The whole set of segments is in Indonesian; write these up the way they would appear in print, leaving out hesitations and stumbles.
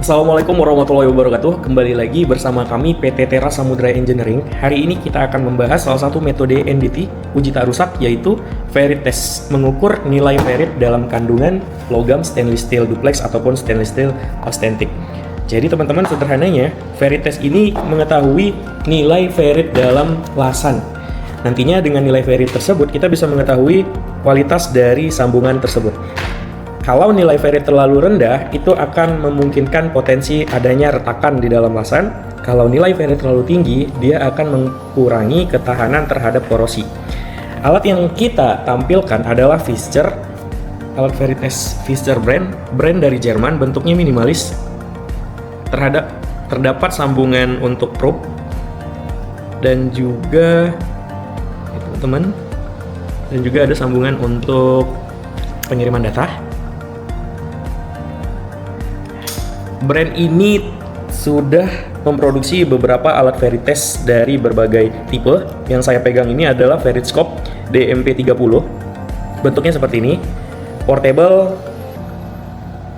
Assalamualaikum warahmatullahi wabarakatuh. Kembali lagi bersama kami PT Tera Samudra Engineering. Hari ini kita akan membahas salah satu metode NDT uji tak rusak, yaitu ferrit test, mengukur nilai ferrit dalam kandungan logam stainless steel duplex ataupun stainless steel authentic. Jadi teman-teman, sederhananya ferrit test ini mengetahui nilai ferrit dalam lasan. Nantinya dengan nilai ferrit tersebut kita bisa mengetahui kualitas dari sambungan tersebut. Kalau nilai ferrit terlalu rendah, itu akan memungkinkan potensi adanya retakan di dalam lasan. Kalau nilai ferrit terlalu tinggi, dia akan mengurangi ketahanan terhadap korosi. Alat yang kita tampilkan adalah Fischer, alat ferrit test Fischer brand dari Jerman, bentuknya minimalis. Terdapat sambungan untuk probe dan juga teman-teman, dan juga ada sambungan untuk pengiriman data. Brand ini sudah memproduksi beberapa alat ferrit test dari berbagai tipe. Yang saya pegang ini adalah Ferritscope DMP30. Bentuknya seperti ini, portable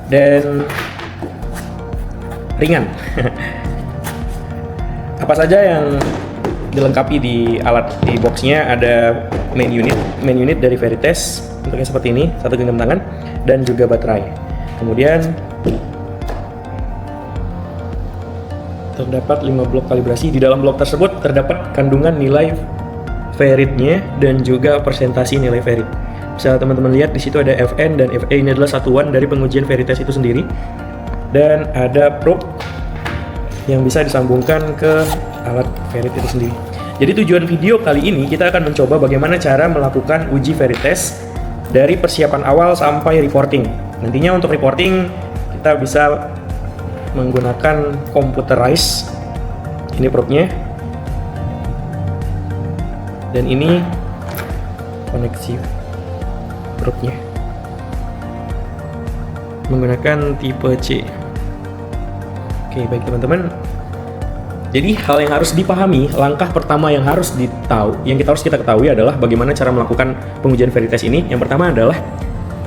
dan ringan. Apa saja yang dilengkapi di alat di boxnya? Ada main unit dari ferrit test, bentuknya seperti ini, satu genggam tangan, dan juga baterai. Kemudian terdapat 5 blok kalibrasi. Di dalam blok tersebut terdapat kandungan nilai ferritnya dan juga persentasi nilai ferrit. Bisa teman-teman lihat di situ ada Fn dan Fa, ini adalah satuan dari pengujian ferrit test itu sendiri. Dan ada probe yang bisa disambungkan ke alat ferrit itu sendiri. Jadi tujuan video kali ini kita akan mencoba bagaimana cara melakukan uji ferrit test dari persiapan awal sampai reporting. Nantinya untuk reporting kita bisa menggunakan computerized. Ini probe-nya, dan ini koneksi probe-nya menggunakan tipe C. Oke, baik teman-teman. Jadi hal yang harus dipahami, langkah pertama yang kita harus ketahui adalah bagaimana cara melakukan pengujian ferrit test ini. Yang pertama adalah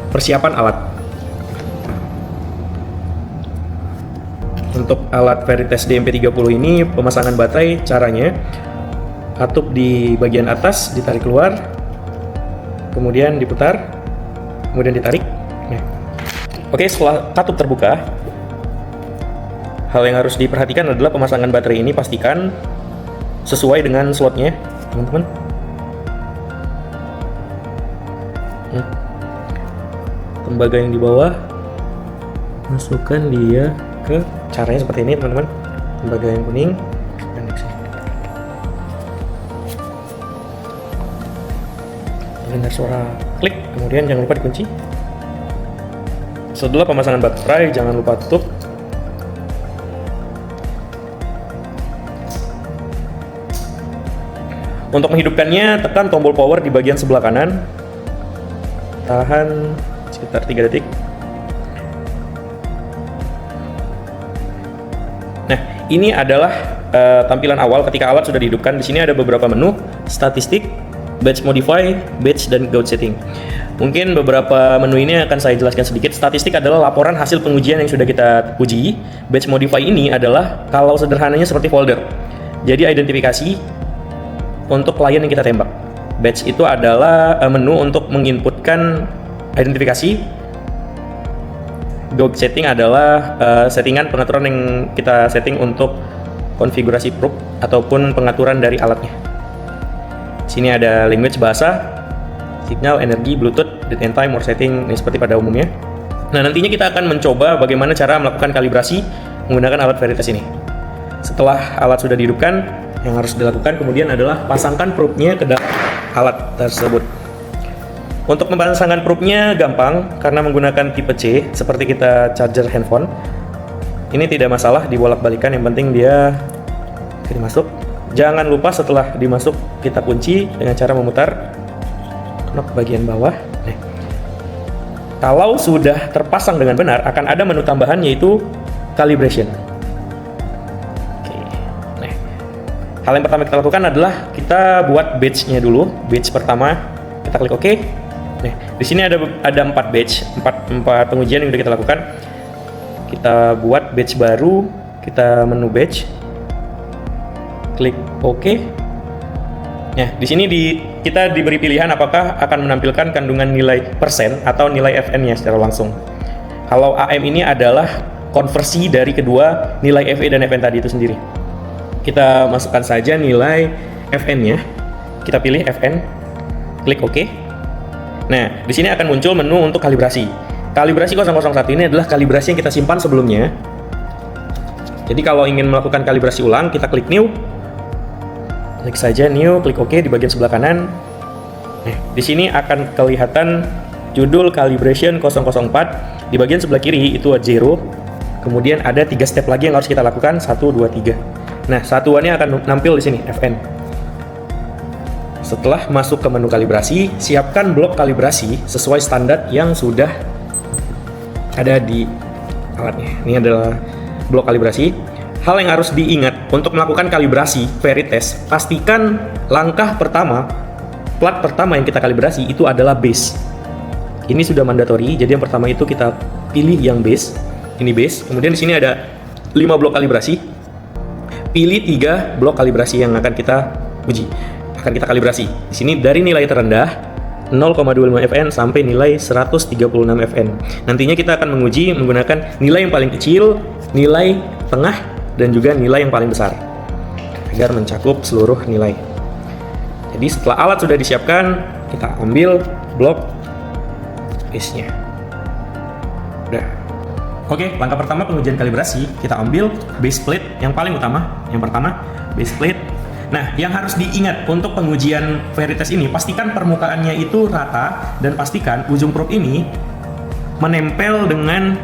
persiapan alat. Untuk alat ferrit test DMP30 ini, pemasangan baterai caranya katup di bagian atas, ditarik keluar, kemudian diputar, kemudian ditarik. Nah. Oke, setelah katup terbuka, hal yang harus diperhatikan adalah pemasangan baterai ini pastikan sesuai dengan slotnya, teman-teman. Tembaga yang di bawah, masukkan dia ke caranya seperti ini, teman-teman. Tembaga yang kuning dan dengar suara klik, kemudian jangan lupa dikunci. Setelah pemasangan baterai, jangan lupa tutup. Untuk menghidupkannya, tekan tombol power di bagian sebelah kanan. Tahan sekitar 3 detik. Nah, ini adalah tampilan awal ketika alat sudah dihidupkan. Di sini ada beberapa menu: statistik, batch modify, batch, dan gauge setting. Mungkin beberapa menu ini akan saya jelaskan sedikit. Statistik adalah laporan hasil pengujian yang sudah kita uji. Batch modify ini adalah, kalau sederhananya, seperti folder. Jadi identifikasi untuk klien yang kita tembak. Batch itu adalah menu untuk menginputkan identifikasi. Gauge setting adalah settingan pengaturan yang kita setting untuk konfigurasi probe ataupun pengaturan dari alatnya. Sini ada language, bahasa, signal, energi, bluetooth, date and time, or setting, ini seperti pada umumnya. Nah, nantinya kita akan mencoba bagaimana cara melakukan kalibrasi menggunakan alat ferrit test ini. Setelah alat sudah dihidupkan, yang harus dilakukan kemudian adalah pasangkan probe-nya ke dalam alat tersebut. Untuk memasangkan probe-nya gampang karena menggunakan tipe C seperti kita charger handphone. Ini tidak masalah dibolak-balikan, yang penting dia dimasuk. Jangan lupa setelah dimasuk kita kunci dengan cara memutar knop bagian bawah. Nah, kalau sudah terpasang dengan benar, akan ada menu tambahan yaitu calibration. Oke. Nah, hal yang pertama kita lakukan adalah kita buat batch-nya dulu. Batch pertama kita klik OK. Nah, di sini ada 4 batch, 4 pengujian yang sudah kita lakukan. kita buat batch baru, kita menu batch, klik OK. Nah, di sini kita diberi pilihan apakah akan menampilkan kandungan nilai persen atau nilai FN-nya secara langsung. Kalau AM ini adalah konversi dari kedua nilai FE dan FN tadi itu sendiri. Kita masukkan saja nilai FN-nya. Kita pilih FN, klik OK. Nah, di sini akan muncul menu untuk kalibrasi. Kalibrasi 001 ini adalah kalibrasi yang kita simpan sebelumnya. Jadi kalau ingin melakukan kalibrasi ulang, kita klik New. Klik saja New, klik OK di bagian sebelah kanan. Nah, di sini akan kelihatan judul calibration 004. Di bagian sebelah kiri itu ada 0. Kemudian ada 3 step lagi yang harus kita lakukan, 1, 2, 3. Nah, satuannya akan nampil di sini, FN. Setelah masuk ke menu kalibrasi, siapkan blok kalibrasi sesuai standar yang sudah ada di alatnya. Ini adalah blok kalibrasi. Hal yang harus diingat untuk melakukan kalibrasi Veritest, pastikan langkah pertama, plat pertama yang kita kalibrasi itu adalah base. Ini sudah mandatory, jadi yang pertama itu kita pilih yang base. Ini base. Kemudian di sini ada 5 blok kalibrasi. Pilih 3 blok kalibrasi yang akan kita uji. Akan kita kalibrasi. Di sini dari nilai terendah 0,25 FN sampai nilai 136 FN. Nantinya kita akan menguji menggunakan nilai yang paling kecil, nilai tengah, dan juga nilai yang paling besar agar mencakup seluruh nilai. Jadi setelah alat sudah disiapkan, kita ambil blok base-nya. Udah. Oke, langkah pertama pengujian kalibrasi, kita ambil base plate yang paling utama. Yang pertama, base plate. Nah, yang harus diingat untuk pengujian Veritest ini, pastikan permukaannya itu rata dan pastikan ujung probe ini menempel dengan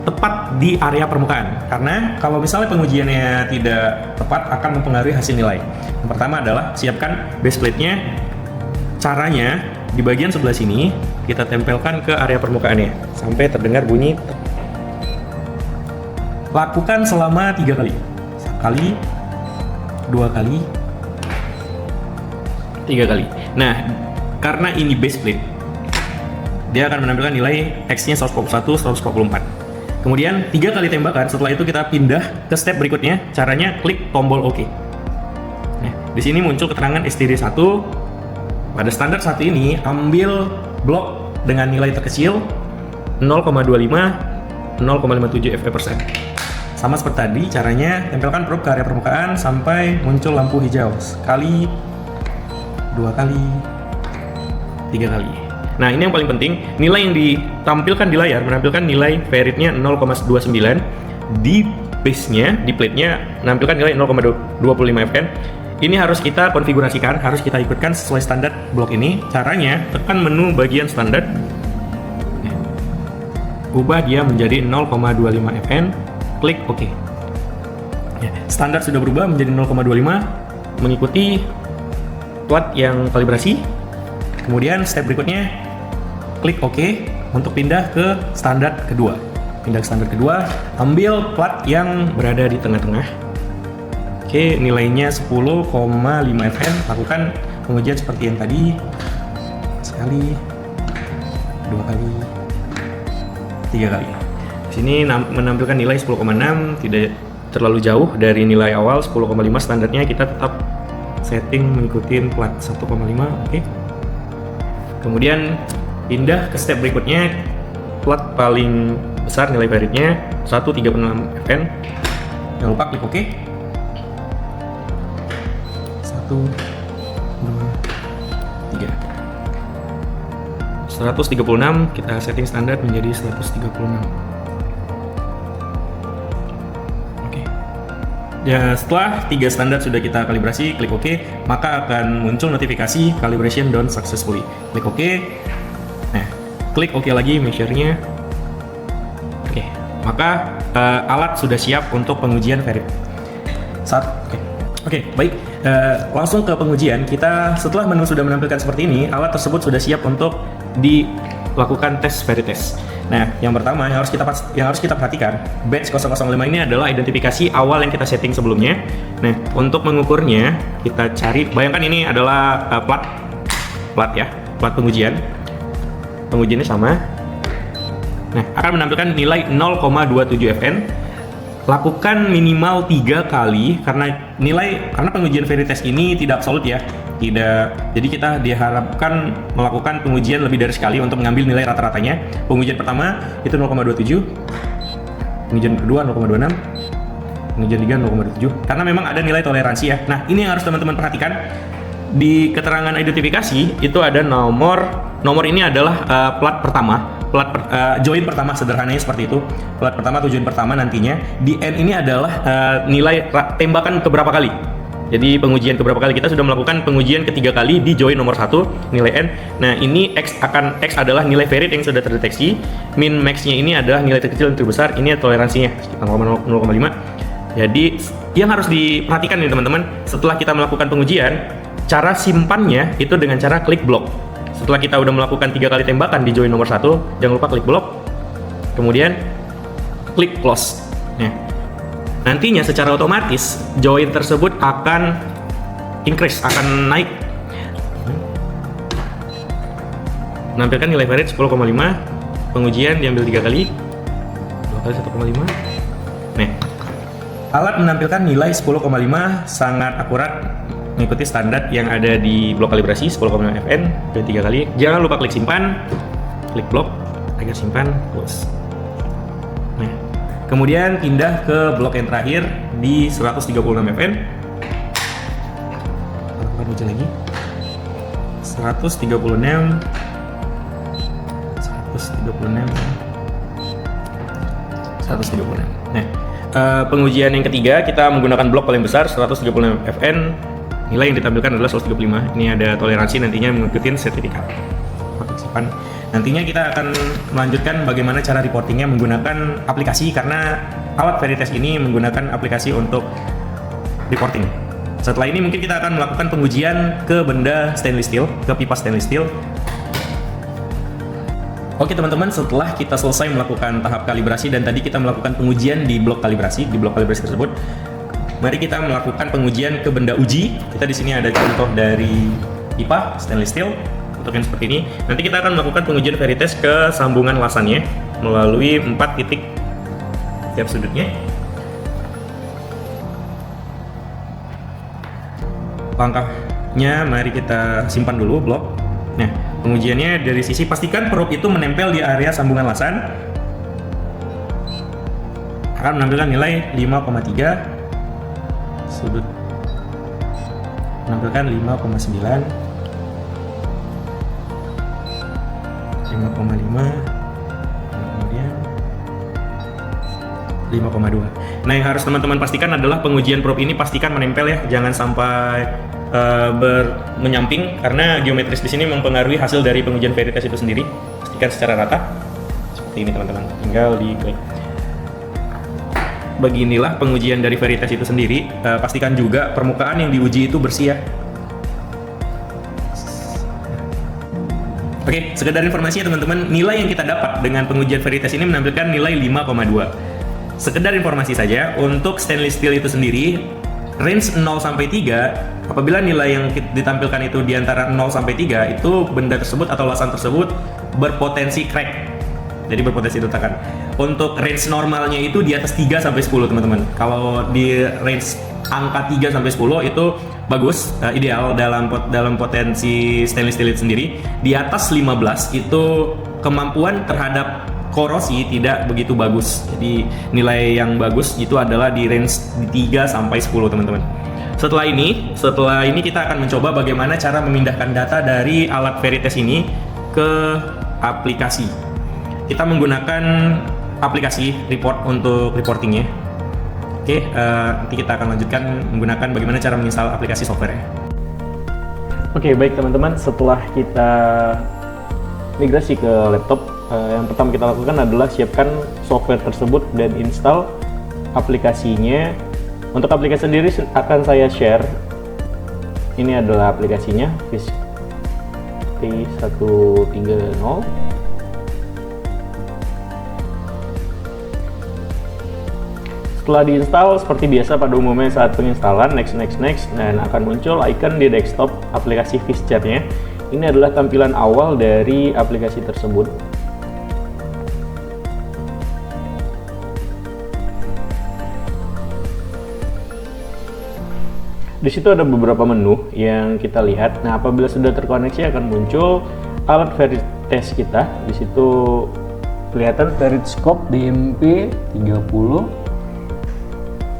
tepat di area permukaan. Karena kalau misalnya pengujiannya tidak tepat akan mempengaruhi hasil nilai. Yang pertama adalah siapkan base plate-nya. Caranya di bagian sebelah sini kita tempelkan ke area permukaannya sampai terdengar bunyi. Lakukan selama 3 kali. Sekali, 2 kali, 3 kali. Nah, karena ini base plate, dia akan menampilkan nilai X-nya 141, 144. Kemudian 3 kali tembakan, setelah itu kita pindah ke step berikutnya. Caranya klik tombol OK. Nah, di sini muncul keterangan STD 1. Pada standar 1 ini, ambil blok dengan nilai terkecil 0,25, 0,57 FE%. Sama seperti tadi, caranya tempelkan probe ke area permukaan sampai muncul lampu hijau. Sekali, 2 kali, 3 kali. Nah, ini yang paling penting, nilai yang ditampilkan di layar menampilkan nilai Verit-nya 0,29, di base-nya, di plate-nya menampilkan nilai 0,25 FN. Ini harus kita konfigurasikan, harus kita ikutkan sesuai standar blok ini. Caranya, tekan menu bagian standar, ubah dia menjadi 0,25 FN, klik OK. Ya, standar sudah berubah menjadi 0,25, mengikuti plat yang kalibrasi. Kemudian step berikutnya, klik OK untuk pindah ke standar kedua. Pindah ke standar kedua, ambil plat yang berada di tengah-tengah. Oke, nilainya 10,5 FN. Lakukan pengujian seperti yang tadi. Sekali, 2 kali, 3 kali. Di sini menampilkan nilai 10,6, tidak terlalu jauh dari nilai awal 10,5 standarnya. Kita tetap setting mengikuti plat 1,5. Oke. Kemudian pindah ke step berikutnya, plat paling besar nilai Verit-nya 136 FN. Jangan lupa klik OK. 1, 2, 3. 136 kita setting standar menjadi 136. Ya, setelah 3 standar sudah kita kalibrasi, klik OK, maka akan muncul notifikasi calibration done successfully. Klik OK. Nah, klik OK lagi measure-nya. Oke, maka alat sudah siap untuk pengujian Verit. Oke, baik. Langsung ke pengujian. Kita setelah menu sudah menampilkan seperti ini, alat tersebut sudah siap untuk dilakukan tes Veritest. Nah, yang pertama yang harus kita perhatikan, batch 005 ini adalah identifikasi awal yang kita setting sebelumnya. Nah, untuk mengukurnya kita cari, bayangkan ini adalah plat ya, plat pengujian. Pengujiannya sama. Nah, akan menampilkan nilai 0,27 FN. Lakukan minimal 3 kali karena pengujian Veritas ini tidak absolut ya. Jadi kita diharapkan melakukan pengujian lebih dari sekali untuk mengambil nilai rata-ratanya. Pengujian pertama itu 0,27. Pengujian kedua 0,26. Pengujian 3 0,27. Karena memang ada nilai toleransi ya. Nah, ini yang harus teman-teman perhatikan. Di keterangan identifikasi itu ada nomor ini adalah plat pertama, join pertama, sederhananya seperti itu. Plat pertama, tujuan pertama nantinya. Di N ini adalah nilai tembakan keberapa kali. Jadi pengujian keberapa kali, kita sudah melakukan pengujian ketiga kali di join nomor 1 nilai N. Nah, ini X adalah nilai Verit yang sudah terdeteksi. Min max-nya ini adalah nilai terkecil dan terbesar. Ini toleransinya 0,5. Jadi yang harus diperhatikan nih teman-teman, setelah kita melakukan pengujian, cara simpannya itu dengan cara klik blok. Setelah kita udah melakukan 3 kali tembakan di join nomor 1, jangan lupa klik blok, kemudian klik close. Nah, nantinya secara otomatis join tersebut akan increase, akan naik. Menampilkan nilai Verit 10,5, pengujian diambil 3 kali, 2 kali 1,5. Nah, alat menampilkan nilai 10,5 sangat akurat mengikuti standar yang ada di blok kalibrasi 10,5 FN ke 3 kali. Jangan lupa klik simpan, klik blok agar simpan, close. Nah, kemudian pindah ke blok yang terakhir di 136 FN. Lakukan uji lagi. 136. Nah, pengujian yang ketiga kita menggunakan blok paling besar 136 FN. Nilai yang ditampilkan adalah 135. Ini ada toleransi, nantinya mengikuti sertifikat. Nantinya kita akan melanjutkan bagaimana cara reportingnya menggunakan aplikasi, karena alat Veritas ini menggunakan aplikasi untuk reporting. Setelah ini mungkin kita akan melakukan pengujian ke benda stainless steel, ke pipa stainless steel. Oke teman-teman, setelah kita selesai melakukan tahap kalibrasi dan tadi kita melakukan pengujian di blok kalibrasi tersebut, mari kita melakukan pengujian ke benda uji. Kita di sini ada contoh dari pipa stainless steel untuk yang seperti ini. Nanti kita akan melakukan pengujian Veritas ke sambungan lasannya melalui 4 titik tiap sudutnya. Langkahnya mari kita simpan dulu blok. Nah, pengujiannya dari sisi pastikan probe itu menempel di area sambungan lasan. Akan menampilkan nilai 5,3. Sudut menampilkan 5,9, 5,5, kemudian 5,2. Nah, yang harus teman-teman pastikan adalah pengujian probe ini pastikan menempel ya, jangan sampai menyamping, karena geometris di sini mempengaruhi hasil dari pengujian Veritas itu sendiri. Pastikan secara rata seperti ini teman-teman, tinggal diklik. Beginilah pengujian dari Veritas itu sendiri. Pastikan juga permukaan yang diuji itu bersih ya. Oke, sekedar informasi ya teman-teman, nilai yang kita dapat dengan pengujian Veritas ini menampilkan nilai 5,2. Sekedar informasi saja, untuk stainless steel itu sendiri, range 0 sampai 3, apabila nilai yang ditampilkan itu di antara 0 sampai 3, itu benda tersebut atau lasan tersebut berpotensi crack. Jadi berpotensi retakan. Untuk range normalnya itu di atas 3 sampai 10 teman-teman. Kalau di range angka 3 sampai 10 itu bagus, ideal dalam potensi stainless steel itu sendiri. Di atas 15 itu kemampuan terhadap korosi tidak begitu bagus. Jadi nilai yang bagus itu adalah di range 3 sampai 10 teman-teman. Setelah ini kita akan mencoba bagaimana cara memindahkan data dari alat Veritas ini ke aplikasi. Kita menggunakan aplikasi report untuk reportingnya. Oke, nanti kita akan lanjutkan menggunakan bagaimana cara menginstal aplikasi software. Oke, baik teman-teman, setelah kita migrasi ke laptop, yang pertama kita lakukan adalah siapkan software tersebut dan install aplikasinya. Untuk aplikasi sendiri akan saya share. Ini adalah aplikasinya, P130. Setelah diinstal, seperti biasa pada umumnya saat penginstalan, next, dan akan muncul icon di desktop aplikasi Fischart-nya. Ini adalah tampilan awal dari aplikasi tersebut. Di situ ada beberapa menu yang kita lihat. Nah, apabila sudah terkoneksi akan muncul alat Verit test kita. Di situ kelihatan Verit Scope DMP 30.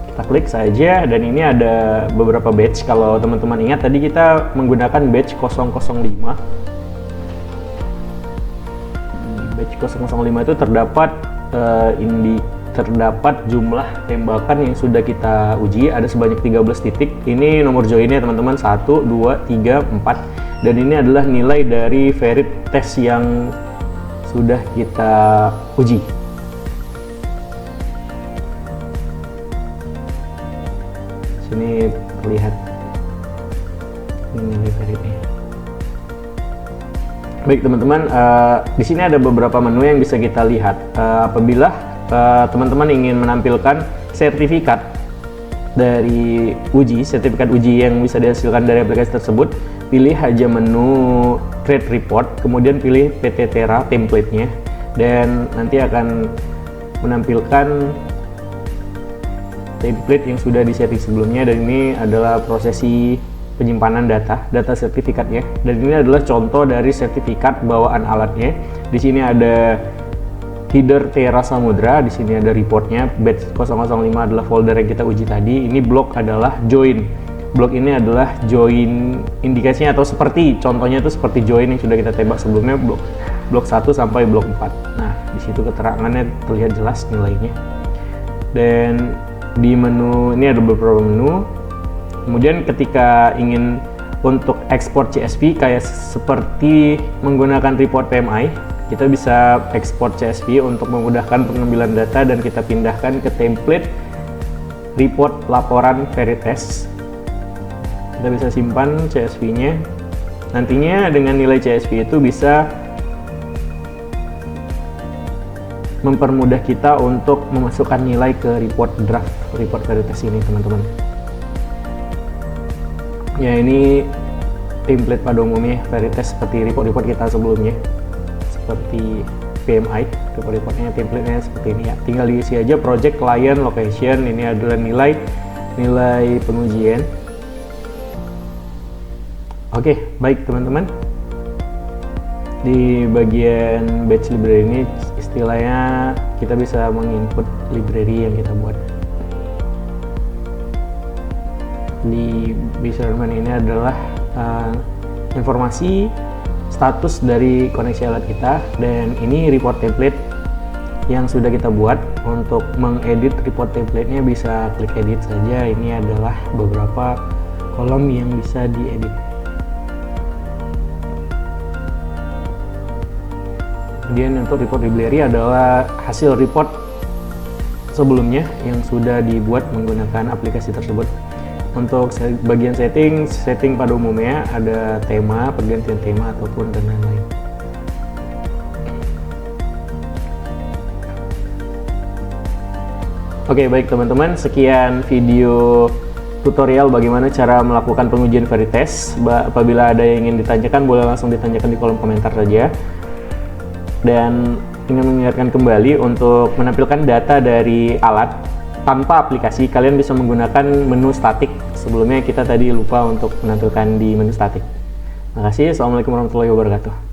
Kita klik saja dan ini ada beberapa badge. Kalau teman-teman ingat tadi kita menggunakan badge 005. Di badge 005 itu terdapat jumlah tembakan yang sudah kita uji, ada sebanyak 13 titik. Ini nomor joinnya teman-teman, 1, 2, 3, 4, dan ini adalah nilai dari Verit test yang sudah kita uji. Sini terlihat ini nilai Veritnya. Baik teman-teman, di sini ada beberapa menu yang bisa kita lihat. Apabila teman-teman ingin menampilkan sertifikat dari sertifikat uji yang bisa dihasilkan dari aplikasi tersebut, pilih aja menu Create Report, kemudian pilih PT Terra template-nya, dan nanti akan menampilkan template yang sudah disetting sebelumnya. Dan ini adalah prosesi penyimpanan data sertifikatnya, dan ini adalah contoh dari sertifikat bawaan alatnya. Di sini ada header Terra Samudra, di sini ada reportnya. Batch 005 adalah folder yang kita uji tadi. Ini blok adalah join. Blok ini adalah join indikasinya, atau seperti contohnya itu seperti join yang sudah kita tembak sebelumnya, blok 1 sampai blok 4. Nah, di situ keterangannya terlihat jelas nilainya. Dan di menu ini ada beberapa menu. Kemudian ketika ingin untuk ekspor CSV kayak seperti menggunakan report PMI, kita bisa ekspor CSV untuk memudahkan pengambilan data dan kita pindahkan ke template report laporan Verit test. Kita bisa simpan CSV-nya. Nantinya dengan nilai CSV itu bisa mempermudah kita untuk memasukkan nilai ke draft report Verit test ini, teman-teman. Ya, ini template pada umumnya Verit test seperti report kita sebelumnya, seperti PMI. Report-reportnya template-nya seperti ini ya, tinggal diisi aja project, client, location. Ini adalah nilai pengujian. Oke, baik teman-teman, di bagian batch library ini istilahnya kita bisa menginput library yang kita buat. Di measurement ini adalah informasi status dari koneksi alat kita, dan ini report template yang sudah kita buat. Untuk mengedit report template-nya bisa klik edit saja. Ini adalah beberapa kolom yang bisa diedit. Kemudian untuk report library adalah hasil report sebelumnya yang sudah dibuat menggunakan aplikasi tersebut. Untuk bagian setting pada umumnya ada tema, pergantian tema ataupun dan lain-lain. Oke, baik teman-teman, sekian video tutorial bagaimana cara melakukan pengujian Verit test. Apabila ada yang ingin ditanyakan, boleh langsung ditanyakan di kolom komentar saja. Dan ingin mengingatkan kembali, untuk menampilkan data dari alat tanpa aplikasi, kalian bisa menggunakan menu statik. Sebelumnya kita tadi lupa untuk menampilkan di menu statik. Terima kasih. Assalamualaikum warahmatullahi wabarakatuh.